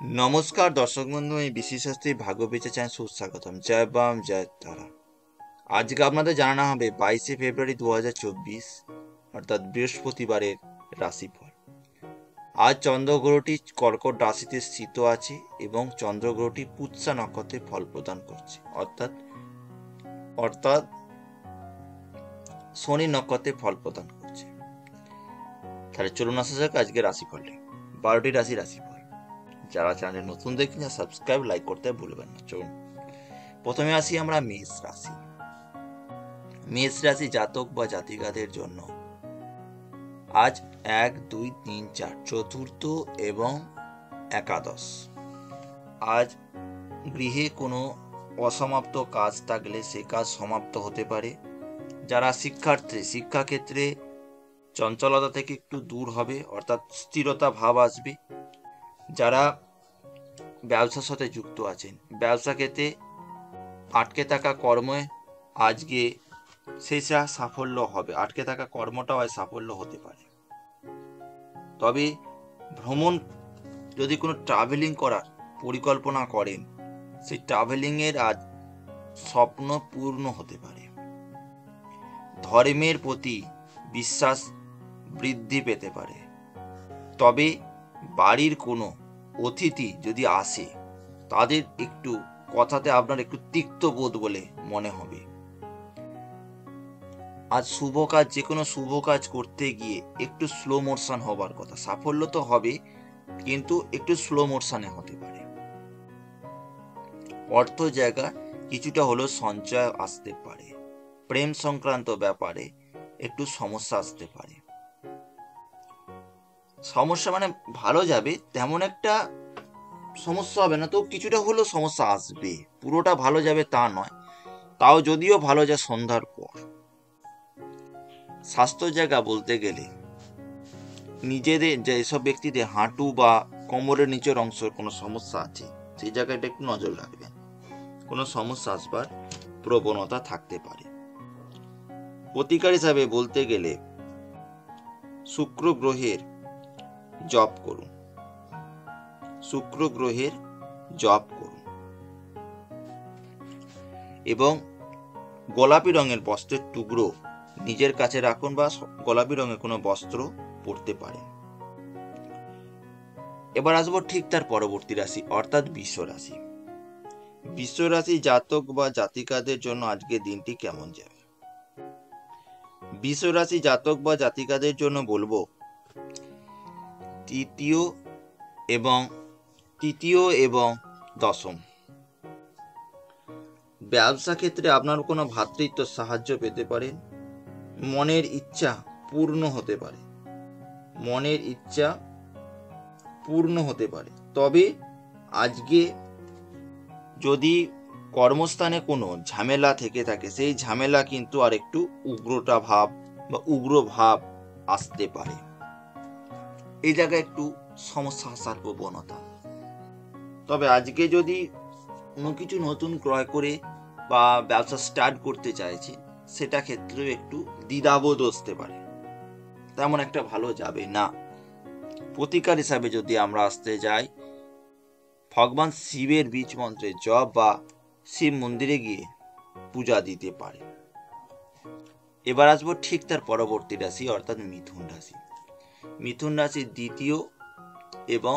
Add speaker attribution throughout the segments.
Speaker 1: नमस्कार दर्शक बंधु এই বিশেষ শাস্ত্রী ভাগ্য বেঁচে চ্যানেল সুস্বাগতম। জয় বাম জয় তারা। আজকে আপনাদের জানানো হবে 22শে ফেব্রুয়ারি 2024 অর্থাৎ বৃহস্পতিবারের রাশিফল। আজ চন্দ্রগ্রহটি কর্কট রাশিতে স্থিত আছে এবং চন্দ্রগ্রহটি পুৎসা নক্ষত্রে ফল প্রদান করছে অর্থাৎ অর্থাৎ শনি নক্ষত্রে ফল প্রদান করছে। তাহলে চলুন আসা যাক আজকে রাশিফলটি। 12টি রাশিফল। যারা চ্যানেল নতুন দেখছেন সাবস্ক্রাইব লাইক করতে ভুলবেন না। চলুন প্রথমে আসি আমরা মেষ রাশি। মেষ রাশি জাতক বা জাতিকাদের জন্য আজ 1, 2, 3, 4 চতুর্থ এবং একাদশ। আজ গৃহে কোনো অসমাপ্ত কাজ থাকলে সে কাজ সমাপ্ত হতে পারে। যারা শিক্ষাক্ষেত্রে চঞ্চলতা থেকে একটু দূর হবে অর্থাৎ স্থিরতা ভাব আসবে। যারা ব্যবসার সাথে যুক্ত আছেন ব্যবসা ক্ষেত্রে আটকে থাকা কর্মে আজকে সেটা সাফল্য হবে। আটকে থাকা কর্মটাও আজ সাফল্য হতে পারে। তবে ভ্রমণ যদি কোনো ট্রাভেলিং করার পরিকল্পনা করেন সেই ট্রাভেলিংয়ের আজ স্বপ্ন পূর্ণ হতে পারে। ধর্মের প্রতি বিশ্বাস বৃদ্ধি পেতে পারে। তবে বাড়ির কোনো অতিথি যদি আসে তাদের একটু কথাতে আপনার একটু তিক্ত বোধ বলে মনে হবে। আজ শুভ কাজ যে কোনো শুভ কাজ করতে গিয়ে একটু স্লো মোশন হবার কথা। সাফল্য তো হবে কিন্তু একটু স্লো মোশনে হতে পারে। অর্থ জায়গা কিছুটা হলেও সঞ্চয় আসতে পারে। প্রেম সংক্রান্ত ব্যাপারে একটু সমস্যা আসতে পারে। সমস্যা মানে ভালো যাবে তেমন একটা সমস্যা হবে না, তো কিছুটা হলেও সমস্যা আসবে। পুরোটা ভালো যাবে তা নয়, তাও যদিও ভালো যায় সন্ধ্যার পর। স্বাস্থ্য জায়গা বলতে গেলে নিজেদের যেসব ব্যক্তিদের হাঁটু বা কোমরের নিচের অংশের কোনো সমস্যা আছে সেই জায়গাটা একটু নজর রাখবেন। কোনো সমস্যা আসবার প্রবণতা থাকতে পারে। প্রতিকার হিসাবে বলতে গেলে শুক্র গ্রহের জপ করুন। শুক্র গ্রহের জপ করুন এবং গোলাপি রঙের বস্ত্রের টুকরো নিজের কাছে রাখুন বা গোলাপি রঙের কোনো বস্ত্র পরতে পারেন। এবার আসবো ঠিক তার পরবর্তী রাশি অর্থাৎ বৃষ রাশি। বৃষ রাশি জাতক বা জাতিকাদের জন্য আজকে দিনটি কেমন যাবে? বৃষ রাশি জাতক বা জাতিকাদের জন্য বলবো তৃতীয় এবং দশম। ব্যবসা ক্ষেত্রে আপনার কোনো ভ্রাতৃত্ব সাহায্য পেতে পারেন। মনের ইচ্ছা পূর্ণ হতে পারে। মনের ইচ্ছা পূর্ণ হতে পারে। তবে আজকে যদি কর্মস্থানে কোনো ঝামেলা থেকে থাকে সেই ঝামেলা কিন্তু আর একটু উগ্র ভাব আসতে পারে। এই জায়গায় একটু সমস্যা আসার প্রবণতা। তবে আজকে যদি কোনো কিছু নতুন ক্রয় করে বা ব্যবসা স্টার্ট করতে চাইছে সেটা ক্ষেত্রেও একটু দ্বিধাবোধ আসতে পারে, তেমন একটা ভালো যাবে না। প্রতিকার হিসাবে যদি আমরা আসতে যাই ভগবান শিবের বীজ মন্ত্রের জপ বা শিব মন্দিরে গিয়ে পূজা দিতে পারে। এবার আসবো ঠিক তার পরবর্তী রাশি অর্থাৎ মিথুন রাশি। মিথুন রাশির দ্বিতীয় এবং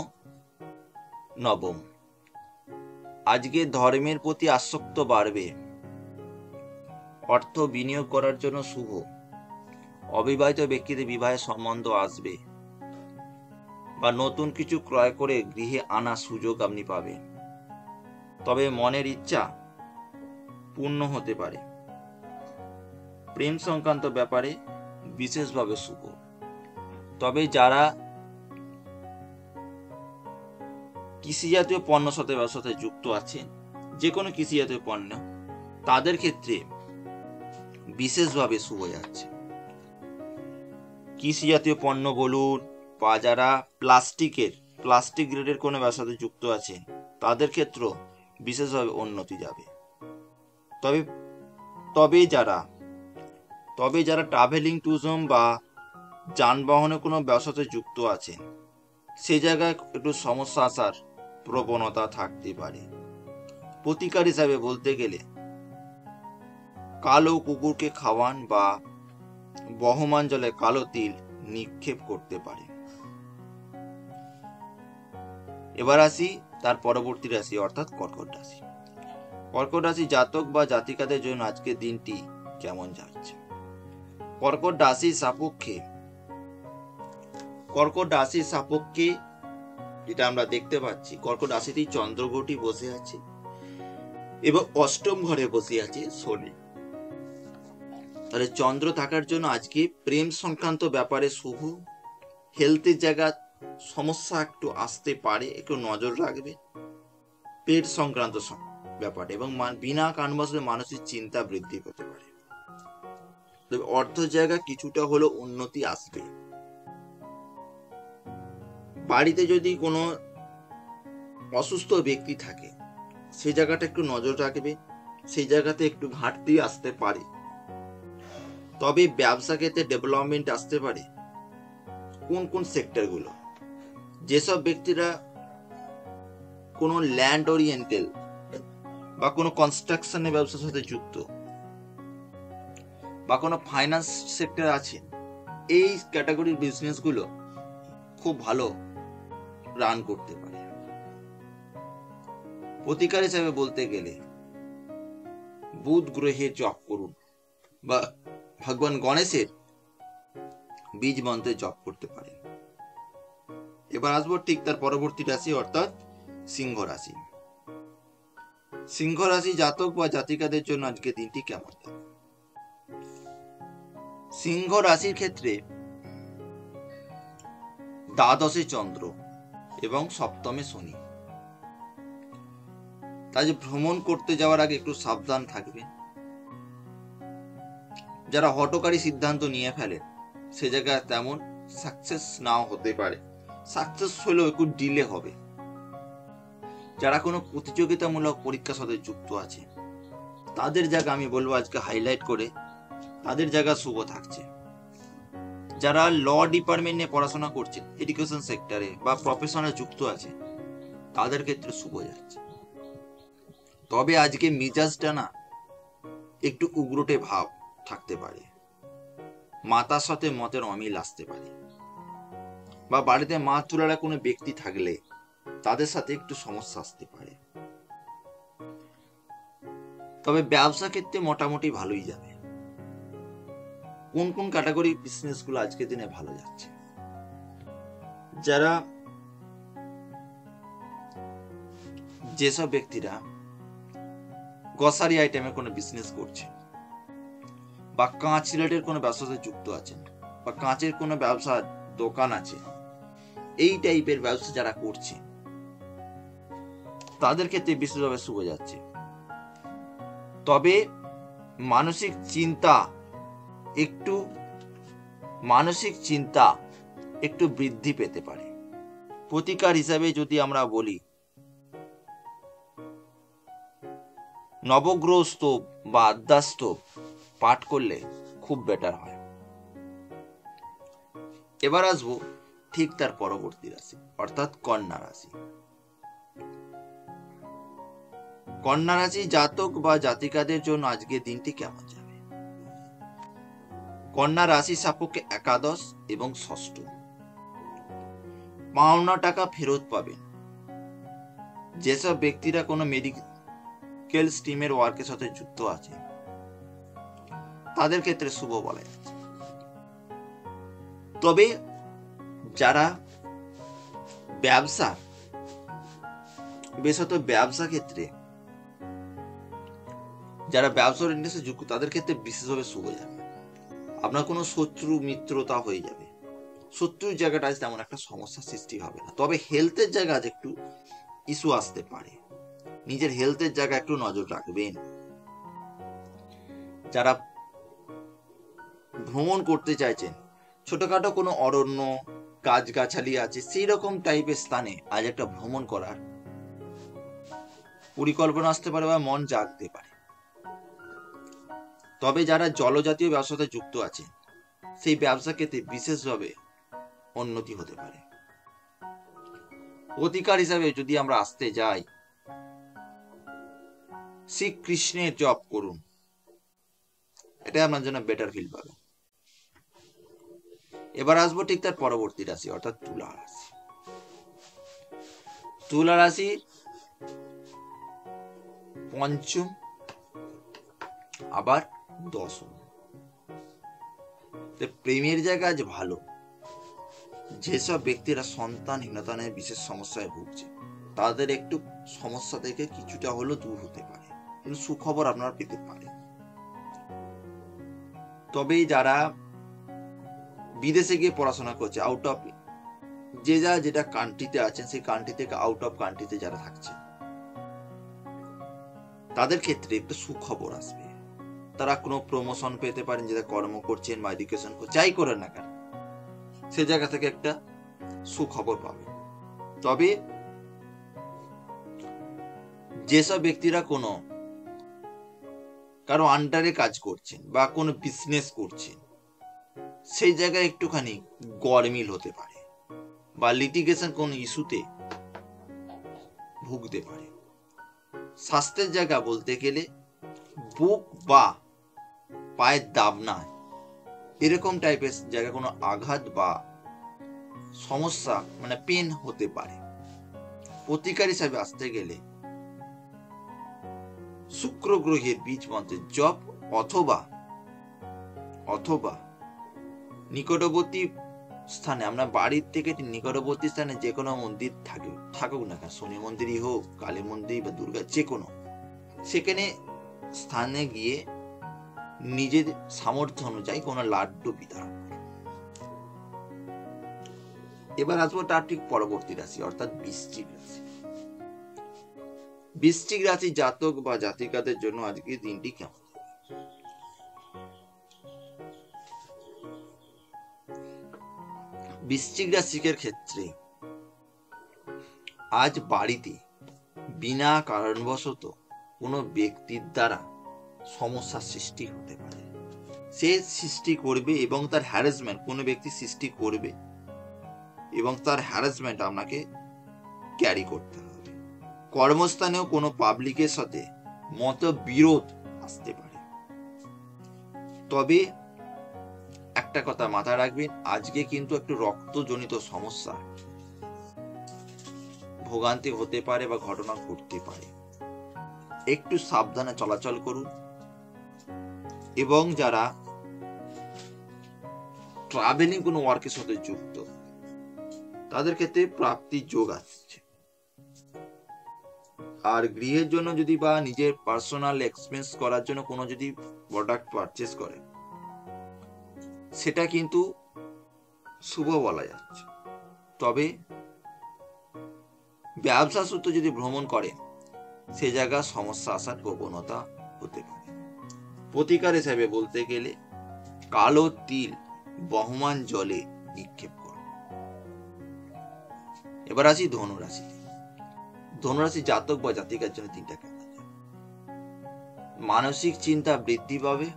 Speaker 1: নবম। আজকে ধর্মের প্রতি আসক্ত বাড়বে। অর্থ বিনিয়োগ করার জন্য শুভ। অবিবাহিত ব্যক্তিদের বিবাহের সম্বন্ধ আসবে বা নতুন কিছু ক্রয় করে গৃহে আনার সুযোগ আপনি পাবেন। তবে মনের ইচ্ছা পূর্ণ হতে পারে। প্রেম সংক্রান্ত ব্যাপারে বিশেষভাবে শুভ। তবে যারা কৃষিজাতীয় পণ্য সাথে ব্যবসাতে যুক্ত আছেন যে কোনো কৃষিজাতীয় পণ্য তাদের ক্ষেত্রে বিশেষভাবে শুভ যাচ্ছে। কৃষিজাতীয় পণ্য বলুন বা যারা প্লাস্টিক গ্রেডের কোনো ব্যবসাতে যুক্ত আছেন তাদের ক্ষেত্রেও বিশেষভাবে উন্নতি যাবে। তবে যারা ট্রাভেলিং ট্যুরিজম বা যানবাহনে কোনো ব্যবসাতে যুক্ত আছেন সেই জায়গায় একটু সমস্যা আসার প্রবণতা থাকতে পারে। প্রতিকার হিসাবে বলতে গেলে কালো কুকুরকে খাওয়ান বা বহমান জলে কালো তিল নিক্ষেপ করতে পারে। এবার আসি তার পরবর্তী রাশি অর্থাৎ কর্কট রাশি। কর্কট রাশি জাতক বা জাতিকাদের জন্য আজকের দিনটি কেমন যাচ্ছে? কর্কট রাশির সাপেক্ষে যেটা আমরা দেখতে পাচ্ছি, কর্কট রাশিতেই চন্দ্রগ্রহটি বসে আছে এবং অষ্টম ঘরে বসে আছে শনি। তাহলে চন্দ্র থাকার জন্য আজকে প্রেম সংক্রান্ত ব্যাপারে শুভ। হেলথের জায়গা সমস্যা একটু আসতে পারে, একটু নজর রাখবে। পেট সংক্রান্ত ব্যাপারে এবং বিনা কারণবশত মানসিক চিন্তা বৃদ্ধি পেতে পারে। তবে অর্থ জায়গা কিছুটা হলেও উন্নতি আসবে। বাড়িতে যদি কোনো অসুস্থ ব্যক্তি থাকে সেই জায়গাটা একটু নজর রাখবে, সেই জায়গাতে একটু ঘাটতি আসতে পারে। তবে ব্যবসা ক্ষেত্রে ডেভেলপমেন্ট আসতে পারে। কোন সেক্টরগুলো, যেসব ব্যক্তিরা কোনো ল্যান্ড ওরিয়েন্টাল বা কোনো কনস্ট্রাকশনের ব্যবসার সাথে যুক্ত বা কোনো ফাইন্যান্স সেক্টর আছে, এই ক্যাটাগরির বিজনেসগুলো খুব ভালো রান করতে পারে। প্রতিকার হিসাবে বলতে গেলে বুধ গ্রহের জপ করুন বা ভগবান গণেশের বীজ মন্ত্রে জপ করতে পারেন। এবার আসবো ঠিক তার পরবর্তী রাশি অর্থাৎ সিংহ রাশি। সিংহ রাশি জাতক বা জাতিকাদের জন্য আজকে দিনটি কেমন যাবে? সিংহ রাশির ক্ষেত্রে দ্বাদশে চন্দ্র এবং সপ্তমে শনি। তাই ভ্রমণ করতে যাওয়ার আগে একটু সাবধান থাকবে। যারা হঠকারী সিদ্ধান্ত নিয়ে ফেলে সে জায়গায় তেমন সাকসেস নাও হতে পারে, সাকসেস হলেও একটু ডিলে হবে। যারা কোনো প্রতিযোগিতামূলক পরীক্ষার সাথে যুক্ত আছে তাদের জায়গা আমি বলবো আজকে হাইলাইট করে তাদের জায়গা শুভ থাকছে। যারা ল ডিপার্টমেন্ট নিয়ে পড়াশোনা করছে, এডুকেশন সেক্টরে বা প্রফেশনে যুক্ত আছে, তাদের ক্ষেত্রে শুভ যাচ্ছে। তবে আজকে মিজাজটা না একটু উগ্রটে ভাব থাকতে পারে, মাতার সাথে মতের অমিল আসতে পারে, বা বাড়িতে মা তুলারা কোনো ব্যক্তি থাকলে তাদের সাথে একটু সমস্যা আসতে পারে। তবে ব্যবসা ক্ষেত্রে মোটামুটি ভালোই যাবে। কোন ক্যাটাগরি বিজনেস গুলো আজকের দিনে ভালো যাচ্ছে? যেসব ব্যক্তিরা গ্রসারি আইটেমের কোনো বিজনেস করছে বা কাঁচ রিলেটেড কোনো ব্যবসার সাথে যুক্ত আছেন বা কাঁচের কোনো ব্যবসা দোকান আছে, এই টাইপের ব্যবসা যারা করছে তাদের ক্ষেত্রে বিশেষভাবে শুভ যাচ্ছে। তবে মানসিক চিন্তা একটু বৃদ্ধি পেতে পারে। প্রতিকার হিসাবে যদি আমরা বলি, নবগ্রহ স্তব বা আদ্যাস্তব পাঠ করলে খুব বেটার হয়। এবার আসবো ঠিক তার পরবর্তী রাশি অর্থাৎ কন্যা রাশি। কন্যা রাশি জাতক বা জাতিকাদের জন্য আজকের দিনটি কেমন যাবে? কন্যা রাশি সাপেক্ষে একাদশ এবং ষষ্ঠ। পাওনা টাকা ফেরত পাবেন। যেসব ব্যক্তিরা কোনো মেডিকেল স্ট্রিমের ওয়ার্কের সাথে যুক্ত আছে তাদের ক্ষেত্রে শুভ বলা যাচ্ছে। তবে যারা বিশেষত ব্যবসা ক্ষেত্রে যারা ব্যবসার ইন্ডাস্ট্রি যুক্ত তাদের ক্ষেত্রে বিশেষভাবে শুভ যাবে। আপনার কোনো শত্রু মিত্রতা হয়ে যাবে, শত্রুর জায়গাটা আজ তেমন একটা সমস্যার সৃষ্টি হবে না। তবে হেলথের জায়গা আজ একটু ইস্যু আসতে পারে, নিজের হেলথের জায়গা একটু নজর রাখবেন। যারা ভ্রমণ করতে চাইছেন, ছোটখাটো কোনো অরণ্য গাছগাছালি আছে সেই রকম টাইপের স্থানে আজ একটা ভ্রমণ করার পরিকল্পনা আসতে পারে বা মন জাগতে পারে। তবে যারা জলজাতীয় ব্যবসাতে যুক্ত আছে সেই ব্যবসা ক্ষেত্রে বিশেষভাবে উন্নতি হতে পারে। প্রতিকার হিসাবে যদি আমরা আসতে যাই, শ্রীকৃষ্ণের জপ করুন, এটা আপনার জন্য বেটার ফিল পাবে। এবার আসবো ঠিক তার পরবর্তী রাশি, অর্থাৎ তুলা রাশি। তুলা রাশি পঞ্চম আবার দশম। প্রেমের জায়গা আজ ভালো। যেসব ব্যক্তিরা সন্তানহীনতা নিয়ে বিশেষ সমস্যায় ভুগছে, তাদের একটু সমস্যা থেকে কিছুটা হলেও দূর হতে পারে, কিন্তু সুখবর আপনারা পেতে পারেন। তবে যারা বিদেশে গিয়ে পড়াশোনা করছে, আউট অফ যেটা কান্ট্রিতে আছেন, সেই কান্ট্রি থেকে আউট অফ কান্ট্রিতে যারা থাকছে, তাদের ক্ষেত্রে একটু সুখবর আসবে। তারা কোনো প্রমোশন পেতে পারেন, যেটা কর্ম করছেন বা এডুকেশন করছেন, যাই করেন না কেন, সে জায়গা থেকে একটা সুখবর পাবে। তবে যেসব ব্যক্তিরা কোনো কারো আন্ডারে কাজ করছেন বা কোনো বিজনেস করছেন, সেই জায়গায় একটুখানি গরমিল হতে পারে বা লিটিগেশন কোন ইস্যুতে ভুগতে পারে। স্বাস্থ্যের জায়গা বলতে গেলে বুক বা পায়ের দাবনা এরকম টাইপের জায়গা কোনো আঘাত বা সমস্যা মানে পেন হতে পারে। প্রতিকার হিসাবে আসতে গেলে শুক্র গ্রহের বীজ মন্ত্রের জপ অথবা নিকটবর্তী স্থানে, আমরা বাড়ির থেকে নিকটবর্তী স্থানে যে কোনো মন্দির থাকুক না কেন, শনি মন্দিরই হোক, কালী মন্দির বা দুর্গা, যে কোনো, সেখানে স্থানে গিয়ে নিজের সামর্থ্য অনুযায়ী কোনো লাড্ডু বিতরণ। এবার আসবো তার ঠিক পরবর্তী রাশি, অর্থাৎ বৃশ্চিক রাশি। বৃশ্চিক রাশি জাতক বা জাতিকাদের জন্য আজকে দিনটি কেমন? বৃশ্চিক রাশির ক্ষেত্রে আজ বাড়িতে বিনা কারণবশত কোনো ব্যক্তির দ্বারা সমস্যার সৃষ্টি হতে পারে। সে সৃষ্টি করবে এবং তার হ্যারাসমেন্ট, কোনো ব্যক্তি সৃষ্টি করবে এবং তার হ্যারাসমেন্ট আপনাকে ক্যারি করতে হবে। কর্মস্থানেও কোনো পাবলিকের সাথে মতবিরোধ আসতে পারে। তবে একটা কথা মাথায় রাখবেন, আজকে কিন্তু একটু রক্তজনিত সমস্যা ভোগান্তি হতে পারে বা ঘটনা ঘটতে পারে। একটু সাবধানে চলাচল করুন। এবং যারা ট্রাভেলিং কোনো ওয়ার্কের সাথে যুক্ত, তাদের ক্ষেত্রে প্রাপ্তির যোগ আসছে। আর গৃহের জন্য যদি বা নিজের পার্সোনাল এক্সপেন্স করার জন্য কোনো যদি প্রোডাক্ট পারচেস করে, সেটা কিন্তু শুভ বলা যাচ্ছে। তবে ব্যবসা সূত্রে যদি ভ্রমণ করে, সে জায়গায় সমস্যা আসার প্রবণতা হতে পারে। প্রতিকার হিসেবে বলতে গেলে কালো তিল বহমান জলে নিক্ষেপ করো। এবার আসি ধনুরাশি। ধনুরাশি জাতক বা জাতিকার জন্য দিনটা কেমন? মানসিক চিন্তা বৃদ্ধি পাবে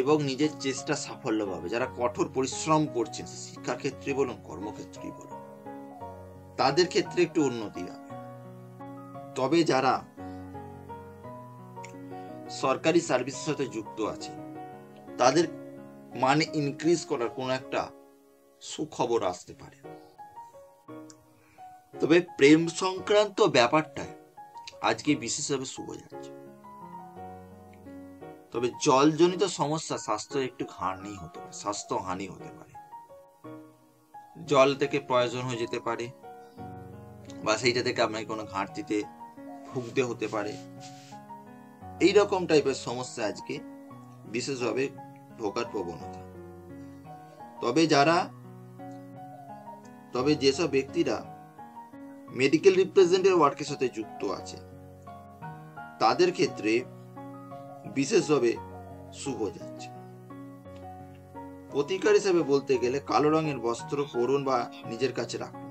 Speaker 1: এবং নিজের চেষ্টা সাফল্য পাবে। যারা কঠোর পরিশ্রম করছেন, শিক্ষা ক্ষেত্রে বলুন, কর্মক্ষেত্রে বলুন, তাদের ক্ষেত্রে একটু উন্নতি হবে। তবে যারা সরকারি সার্ভিসের সাথে যুক্ত আছে, তাদের মানে ইনক্রিজ করার কোন একটা সুখবর আসতে পারে। তবে প্রেম সংক্রান্ত ব্যাপারটা আজকে বিশেষভাবে শুভ যাচ্ছে। তবে জলজনিত সমস্যা স্বাস্থ্য একটু হানি হতে পারে, স্বাস্থ্যহানি হতে পারে। জল থেকে প্রয়োজন হয়ে যেতে পারে বা সেইটা থেকে আপনাকে কোনো ঘাটতিতে ভুগতে হতে পারে। এইরকম টাইপের সমস্যা আজকে বিশেষভাবে ভোগার প্রবণতা। তবে যেসব ব্যক্তিরা মেডিকেল রিপ্রেজেন্টেটিভ ওয়ার্কের সাথে যুক্ত আছে, তাদের ক্ষেত্রে বিশেষভাবে শুভ যাচ্ছে। প্রতিকার হিসেবে বলতে গেলে কালো রঙের বস্ত্র পরুন বা নিজের কাছে রাখুন।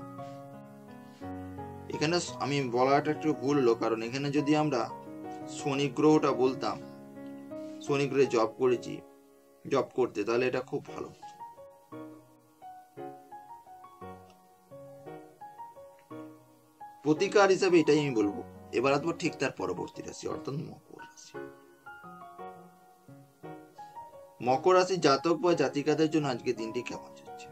Speaker 1: এখানে আমি বলাটা একটু ভুল হলো, কারণ এখানে যদি আমরা শনি গ্রহটা বলতাম, শনি গ্রহে জব করতে, তাহলে এটা খুব ভালো। প্রতিকার হিসাবে এটাই আমি বলবো। এবার আসবো ঠিক তার পরবর্তী রাশি, অর্থাৎ মকর রাশি। মকর রাশি জাতক বা জাতিকাদের জন্য আজকে দিনটি কেমন যাচ্ছে?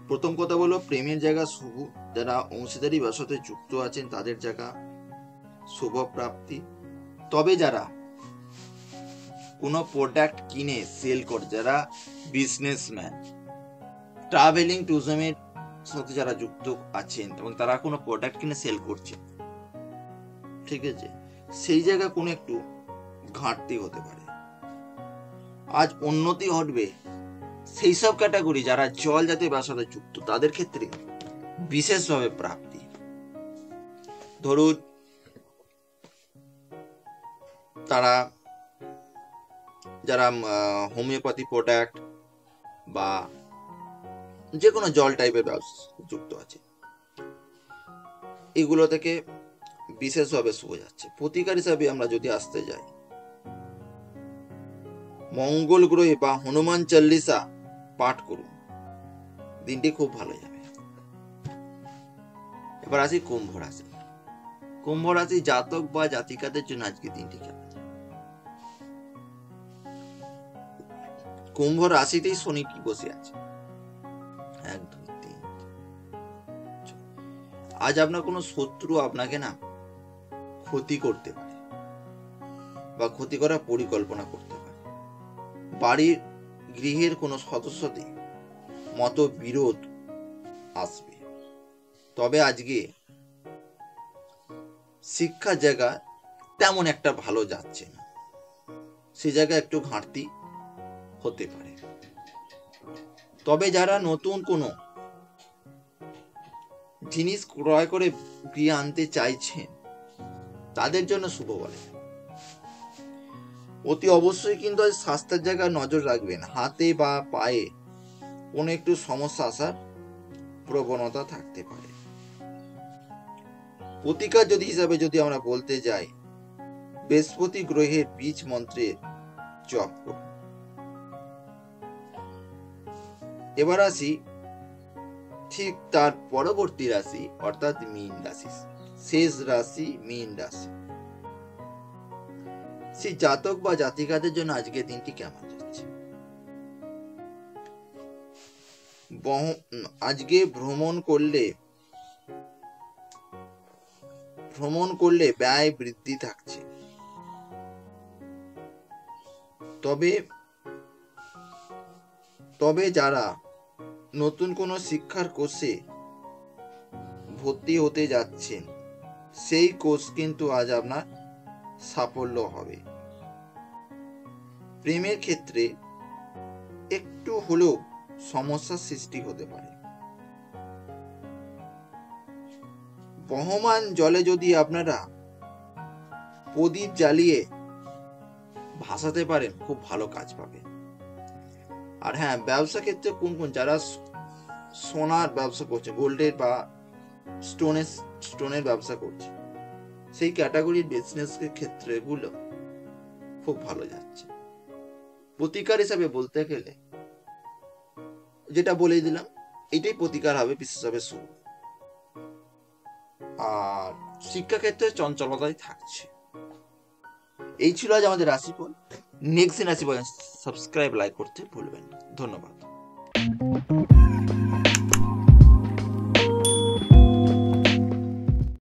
Speaker 1: প্রথম কথা বলো, প্রেমের জায়গা শুভ। যারা অংশীদারি ব্যবসাতে যুক্ত আছেন তাদের জায়গা শুভ প্রাপ্তি। তবে যারা কোনো প্রোডাক্ট কিনে সেল করে, যারা বিজনেসম্যান, ট্রাভেলিং ট্যুরিজমের সাথে যারা যুক্ত আছেন এবং তারা কোনো প্রোডাক্ট কিনে সেল করছে, ঠিক আছে, সেই জায়গায় কোনো একটু ঘাটতি হতে পারে। আজ উন্নতি ঘটবে সেই সব ক্যাটাগরি যারা জল জাতীয় ব্যবসাতে যুক্ত, তাদের ক্ষেত্রে বিশেষভাবে প্রাপ্তি। ধরুন তারা যারা হোমিওপ্যাথি প্রোডাক্ট বা যে কোনো জল টাইপের ব্যবসা যুক্ত আছে, এগুলো থেকে বিশেষভাবে শুভ যাচ্ছে। প্রতিকার হিসাবে আমরা যদি আসতে যাই, মঙ্গল গ্রহে বা হনুমান চল্লিশা পাঠ করুন, দিনটি খুব ভালো যাবে। এবার আসি কুম্ভ রাশি। কুম্ভ রাশি জাতক বা জাতিকাদের জন্য আজকে দিনটি কেমন যাবে? কুম্ভ রাশিতেই শনি কি বসে আছে। 1 2 3। আজ আপনার কোনো শত্রু আপনাকে না ক্ষতি করতে পারে বা ক্ষতি করার পরিকল্পনা করতে পারে। বাড়ির গৃহের কোনো সদস্যদের মতবিরোধ আসবে। তবে আজকে শিক্ষার জায়গা তেমন একটা ভালো যাচ্ছে না, সে জায়গায় একটু ঘাটতি হতে পারে। তবে যারা নতুন কোনো জিনিস ক্রয় করে গৃহে আনতে চাইছেন তাদের জন্য শুভ বলে। অতি অবশ্যই কিন্তু স্বাস্থ্যের জায়গায় নজর রাখবেন। হাতে বা পায়ে কোনো একটু সমস্যা আসার প্রবণতা থাকতে পারে। প্রতিকার যদি হিসাবে যদি আমরা বলতে যাই, বৃহস্পতি গ্রহের বীজ মন্ত্রের জপ করুন। এবার আসি ঠিক তার পরবর্তী রাশি, অর্থাৎ মীন রাশি, শেষ রাশি মীন রাশি। সেই জাতক বা জাতিকাদের জন্য আজকের দিনটি কেমন যাচ্ছে? আজকে ভ্রমণ করলে ব্যয় বৃদ্ধি থাকছে। তবে যারা নতুন কোনো শিক্ষার কোর্সে ভর্তি হতে যাচ্ছেন, সেই কোর্স কিন্তু আজ আপনার সাফল্য হবে। প্রেমের ক্ষেত্রে একটু হলেও সমস্যার সৃষ্টি হতে পারে। বহমান জলে যদি আপনারা প্রদীপ জ্বালিয়ে ভাসাতে পারেন, খুব ভালো কাজ পাবেন। আর হ্যাঁ, ব্যবসা ক্ষেত্রে কোন যারা সোনার ব্যবসা করছে, গোল্ডের বা স্টোনের ব্যবসা করছে, সেই ক্যাটাগরির বিজনেস ক্ষেত্রে গুলো খুব ভালো যাচ্ছে। প্রতিকার হিসাবে বলতে গেলে যেটা বলে দিলাম, এটাই প্রতিকার হবে, বিশেষভাবে শুভ। আর শিক্ষাক্ষেত্রে চঞ্চলতাই থাকছে। এই ছিল আজ আমাদের রাশিফল। নেক্সট দিন রাশিফল সাবস্ক্রাইব, লাইক করতে ভুলবেন না। ধন্যবাদ।